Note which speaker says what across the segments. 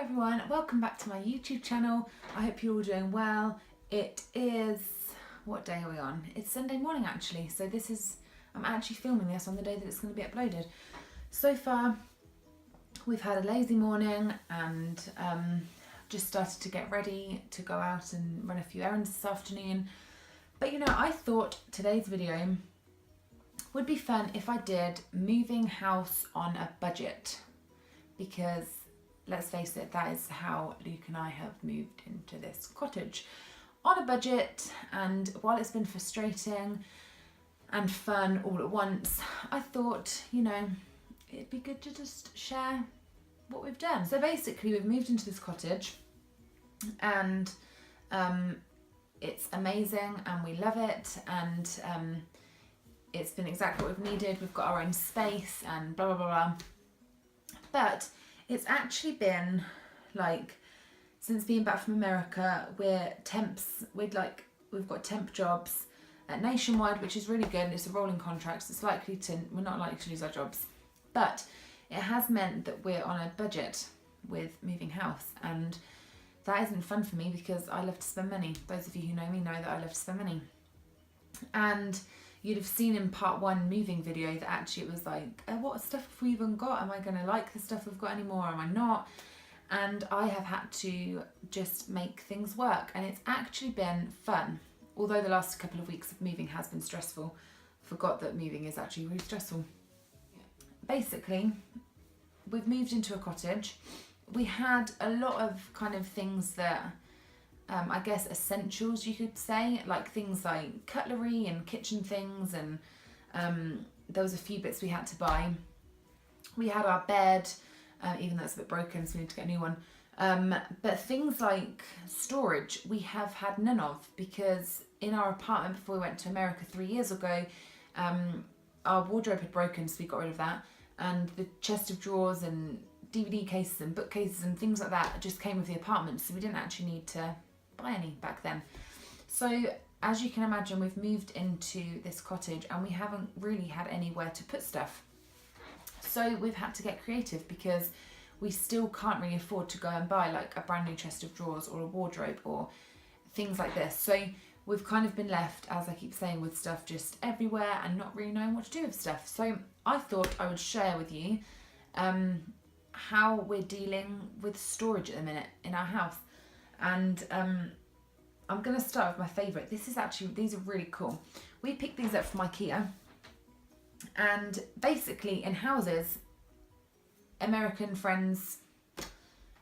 Speaker 1: everyone, welcome back to my YouTube channel. I hope you're all doing well. It is, what day are we on? It's Sunday morning actually, so I'm actually filming this on the day that it's going to be uploaded. So far we've had a lazy morning and just started to get ready to go out and run a few errands this afternoon. But you know, I thought today's video would be fun if I did moving house on a budget, because let's face it, that is how Luke and I have moved into this cottage, on a budget. And while it's been frustrating and fun all at once, I thought, you know, it'd be good to just share what we've done. So basically we've moved into this cottage and it's amazing and we love it, and it's been exactly what we've needed. We've got our own space and blah blah blah blah. But it's actually been like, since being back from America, we're temps. We've got temp jobs nationwide, which is really good. It's a rolling contract, so we're not likely to lose our jobs. But it has meant that we're on a budget with moving house, and that isn't fun for me because I love to spend money. Those of you who know me know that I love to spend money. And you'd have seen in part one moving video that actually it was like, what stuff have we even got? Am I going to like the stuff we've got anymore? Am I not? And I have had to just make things work, and it's actually been fun. Although the last couple of weeks of moving has been stressful. Forgot that moving is actually really stressful. Basically, we've moved into a cottage. We had a lot of kind of things that I guess essentials, you could say, like things like cutlery and kitchen things, and there was a few bits we had to buy. We had our bed, even though it's a bit broken, so we need to get a new one. But things like storage, we have had none of, because in our apartment before we went to America 3 years ago, our wardrobe had broken, so we got rid of that. And the chest of drawers and DVD cases and bookcases and things like that just came with the apartment, so we didn't actually need to buy any back then. So as you can imagine, we've moved into this cottage and we haven't really had anywhere to put stuff. So we've had to get creative, because we still can't really afford to go and buy like a brand new chest of drawers or a wardrobe or things like this. So we've kind of been left, as I keep saying, with stuff just everywhere and not really knowing what to do with stuff. So I thought I would share with you how we're dealing with storage at the minute in our house. And I'm going to start with my favourite. These are really cool. We picked these up from IKEA. And basically in houses, American friends,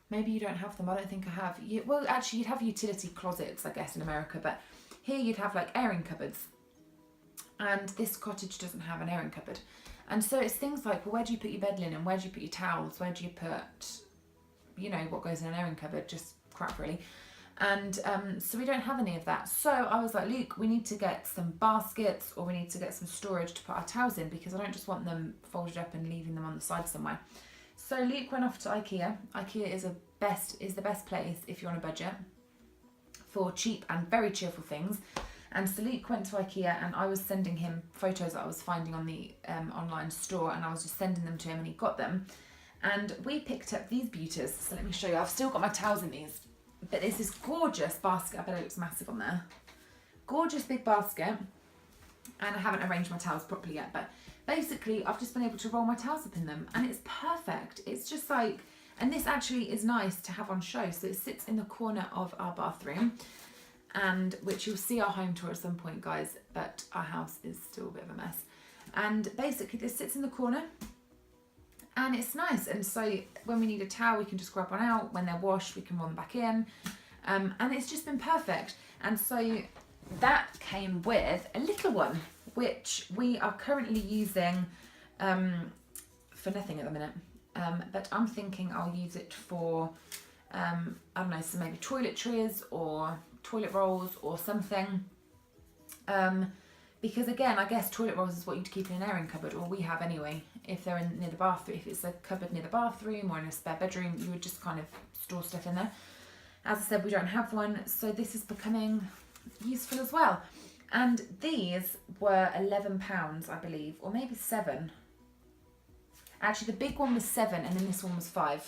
Speaker 1: maybe you don't have them, I don't think I have. Well, actually you'd have utility closets, I guess, in America, but here you'd have like airing cupboards. And this cottage doesn't have an airing cupboard. And so it's things like, well, where do you put your bed linen? Where do you put your towels? Where do you put, you know, what goes in an airing cupboard? Just crap, really. And so we don't have any of that. So I was like, Luke, we need to get some baskets, or we need to get some storage to put our towels in, because I don't just want them folded up and leaving them on the side somewhere. So Luke went off to IKEA. IKEA is the best place if you're on a budget for cheap and very cheerful things. And so Luke went to IKEA, and I was sending him photos that I was finding on the online store, and I was just sending them to him, and he got them. And we picked up these beauties. So let me show you. I've still got my towels in these. But it's this gorgeous basket. I bet it looks massive on there. Gorgeous big basket. And I haven't arranged my towels properly yet. But basically, I've just been able to roll my towels up in them. And it's perfect. It's just like... And this actually is nice to have on show. So it sits in the corner of our bathroom. And which you'll see our home tour at some point, guys. But our house is still a bit of a mess. And basically, this sits in the corner. And it's nice, and so when we need a towel, we can just grab one out. When they're washed, we can roll them back in, and it's just been perfect. And so that came with a little one, which we are currently using for nothing at the minute, but I'm thinking I'll use it for, I don't know, so maybe toiletries or toilet rolls or something. Because again, I guess toilet rolls is what you'd keep in an airing cupboard, or we have anyway. If they're near the bathroom, if it's a cupboard near the bathroom or in a spare bedroom, you would just kind of store stuff in there. As I said, we don't have one, so this is becoming useful as well. And these were £11, I believe, or maybe £7. Actually, the big one was £7, and then this one was £5.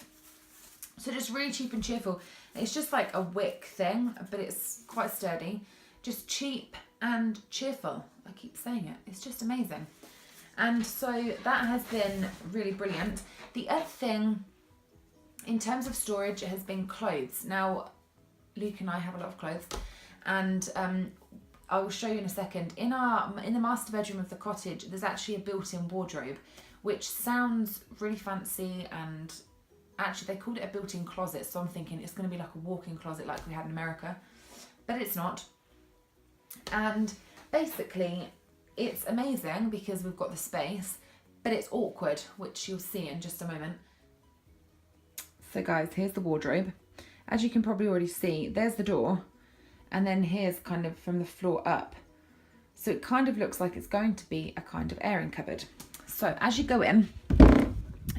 Speaker 1: So just really cheap and cheerful. It's just like a wick thing, but it's quite sturdy. Just cheap and cheerful. I keep saying it. It's just amazing. And so that has been really brilliant. The other thing in terms of storage has been clothes. Now, Luke and I have a lot of clothes, and I will show you in a second. In the master bedroom of the cottage, there's actually a built-in wardrobe, which sounds really fancy, and actually they called it a built-in closet, so I'm thinking it's going to be like a walk-in closet like we had in America, but it's not. And basically it's amazing because we've got the space, but it's awkward, which you'll see in just a moment. So guys, here's the wardrobe. As you can probably already see, there's the door, and then here's kind of from the floor up. So it kind of looks like it's going to be a kind of airing cupboard. So as you go in,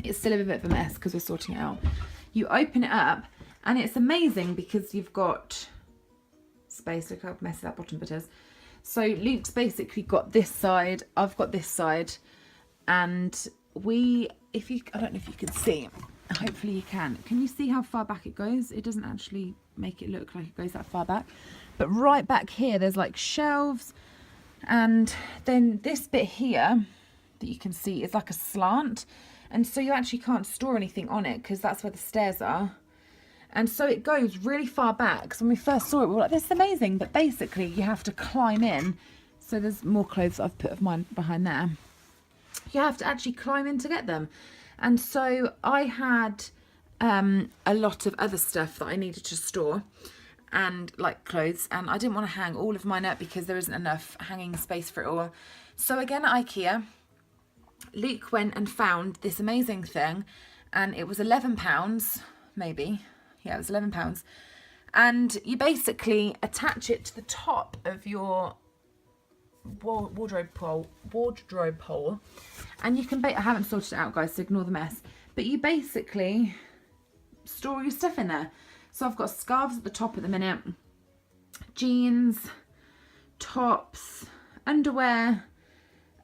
Speaker 1: it's still a bit of a mess because we're sorting it out. You open it up and it's amazing because you've got space. Look how messy that bottom bit is. So Luke's basically got this side, I've got this side, and I don't know if you can see, hopefully you can you see how far back it goes? It doesn't actually make it look like it goes that far back, but right back here there's like shelves, and then this bit here that you can see is like a slant, and so you actually can't store anything on it because that's where the stairs are. And so it goes really far back. So when we first saw it, we were like, this is amazing. But basically, you have to climb in. So there's more clothes I've put of mine behind there. You have to actually climb in to get them. And so I had a lot of other stuff that I needed to store, and like clothes. And I didn't want to hang all of mine up because there isn't enough hanging space for it all. So again at IKEA, Luke went and found this amazing thing. And it was £11, maybe. Yeah, it was £11, and you basically attach it to the top of your wardrobe pole, and you can I haven't sorted it out, guys, so ignore the mess, but you basically store your stuff in there. So I've got scarves at the top at the minute, jeans, tops, underwear,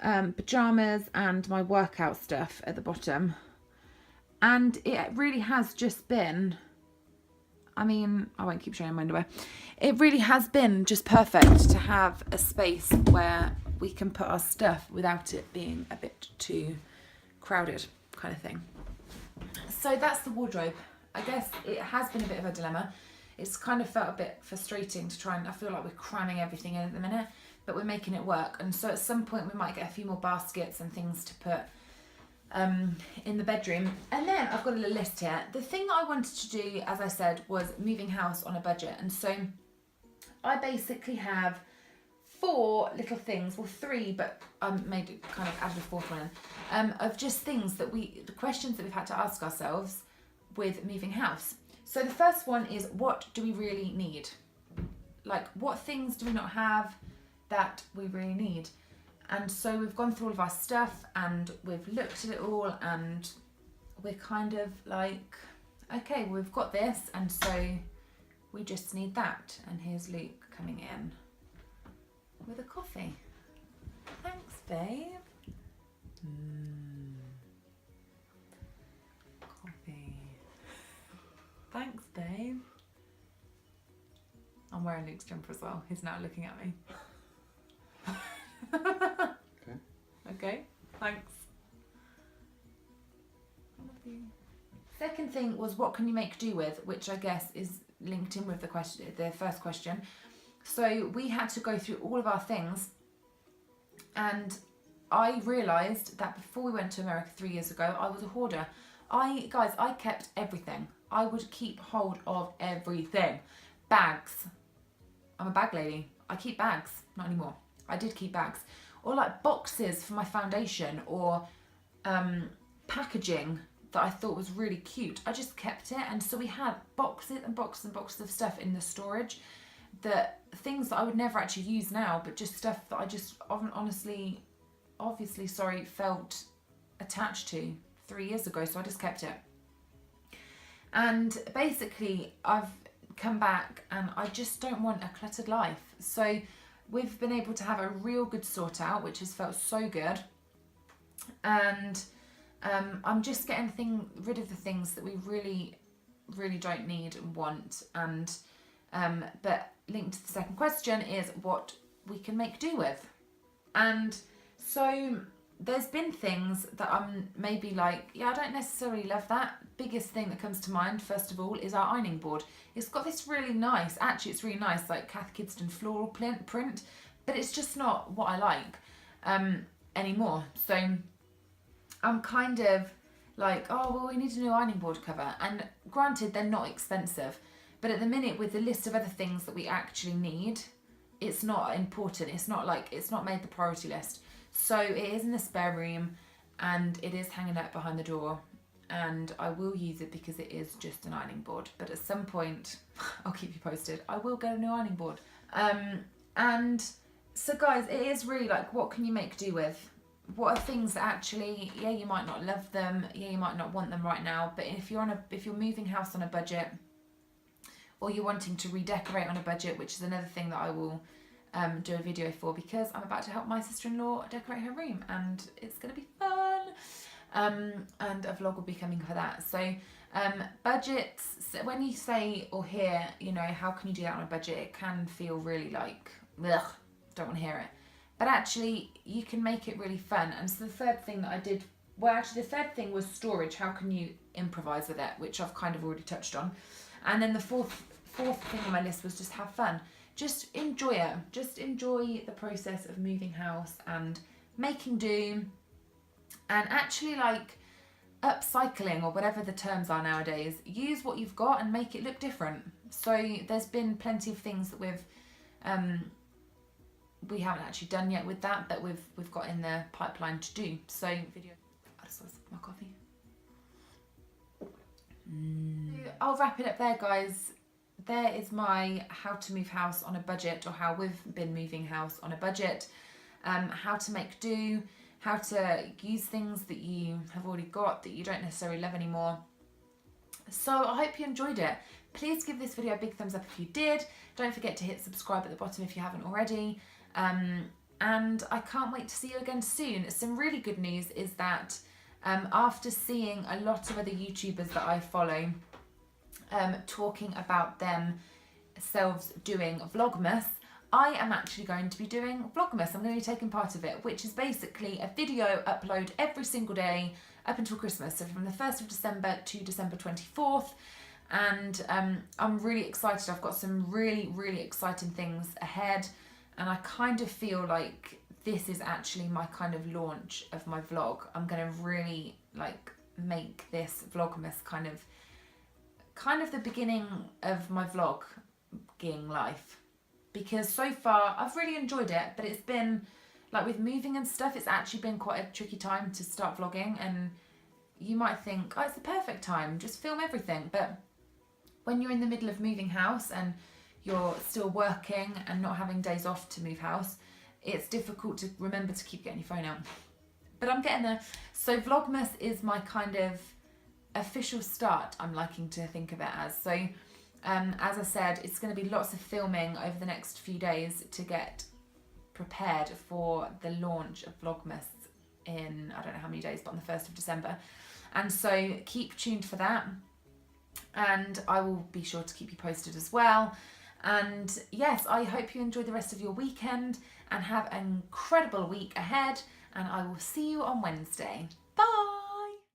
Speaker 1: pajamas, and my workout stuff at the bottom. And it really has just been, I mean, I won't keep showing my underwear. It really has been just perfect to have a space where we can put our stuff without it being a bit too crowded, kind of thing. So that's the wardrobe. I guess it has been a bit of a dilemma. It's kind of felt a bit frustrating to try and, I feel like we're cramming everything in at the minute, but we're making it work. And so at some point we might get a few more baskets and things to put in the bedroom. And then I've got a little list here. The thing that I wanted to do, as I said, was moving house on a budget. And so I basically have 4 little things, well 3, but I made it kind of added a 4th one in, of just things that the questions that we've had to ask ourselves with moving house. So the first one is, what do we really need? Like, what things do we not have that we really need? And so we've gone through all of our stuff and we've looked at it all, and we're kind of like, okay, well, we've got this, and so we just need that. And here's Luke coming in with a coffee. Thanks, babe. Coffee. Thanks, babe. I'm wearing Luke's jumper as well. He's now looking at me. Okay, thanks. Second thing was, what can you make do with, which I guess is linked in with the first question. So we had to go through all of our things, and I realised that before we went to America 3 years ago, I was a hoarder. I kept everything. I would keep hold of everything. Bags. I'm a bag lady. I keep bags. Not anymore. I did keep bags. Or like boxes for my foundation, or packaging that I thought was really cute. I just kept it. And so we had boxes and boxes and boxes of stuff in the storage, that things that I would never actually use now, but just stuff that I just obviously felt attached to 3 years ago. So I just kept it. And basically I've come back and I just don't want a cluttered life. So we've been able to have a real good sort out, which has felt so good. And I'm just getting rid of the things that we really, really don't need and want. And but linked to the second question is what we can make do with. And so there's been things that I'm maybe like, yeah, I don't necessarily love that. Biggest thing that comes to mind, first of all, is our ironing board. It's got this really nice, actually it's really nice, like Kath Kidston floral print, but it's just not what I like anymore. So I'm kind of like, oh, well, we need a new ironing board cover. And granted, they're not expensive, but at the minute, with the list of other things that we actually need, it's not important. It's not made the priority list. So it is in the spare room and it is hanging out behind the door, and I will use it because it is just an ironing board. But at some point, I'll keep you posted, I will get a new ironing board. And so guys, it is really like, what can you make do with? What are things that actually, yeah, you might not love them, yeah, you might not want them right now, but if you're moving house on a budget, or you're wanting to redecorate on a budget, which is another thing that I will do a video for, because I'm about to help my sister-in-law decorate her room and it's going to be fun. And a vlog will be coming for that. So budgets, when you say or hear, you know, how can you do that on a budget, it can feel really like, ugh, don't want to hear it. But actually, you can make it really fun. And so the third thing that I did, well, actually the third thing was storage. How can you improvise with it, which I've kind of already touched on. And then the fourth thing on my list was just have fun. Just enjoy it. Just enjoy the process of moving house and making do, and actually like upcycling, or whatever the terms are nowadays. Use what you've got and make it look different. So there's been plenty of things that we haven't actually done yet with that, but we've got in the pipeline to do. So video. I just want to sip my coffee. I'll wrap it up there, guys. There is my how to move house on a budget, or how we've been moving house on a budget. How to make do, how to use things that you have already got that you don't necessarily love anymore. So I hope you enjoyed it. Please give this video a big thumbs up if you did. Don't forget to hit subscribe at the bottom if you haven't already. And I can't wait to see you again soon. Some really good news is that after seeing a lot of other YouTubers that I follow talking about themselves doing Vlogmas, I am actually going to be doing Vlogmas. I'm going to be taking part of it, which is basically a video upload every single day up until Christmas. So from the 1st of December to December 24th. And I'm really excited. I've got some really, really exciting things ahead. And I kind of feel like this is actually my kind of launch of my vlog. I'm going to really like make this Vlogmas kind of the beginning of my vlogging life. Because so far I've really enjoyed it, but it's been like with moving and stuff, it's actually been quite a tricky time to start vlogging. And you might think, oh, it's the perfect time, just film everything. But when you're in the middle of moving house and you're still working and not having days off to move house, it's difficult to remember to keep getting your phone out. But I'm getting there. So Vlogmas is my kind of official start, I'm liking to think of it as. So as I said, it's going to be lots of filming over the next few days to get prepared for the launch of Vlogmas in, I don't know how many days, but on the 1st of December. And so keep tuned for that. And I will be sure to keep you posted as well. And yes, I hope you enjoy the rest of your weekend and have an incredible week ahead. And I will see you on Wednesday. Bye!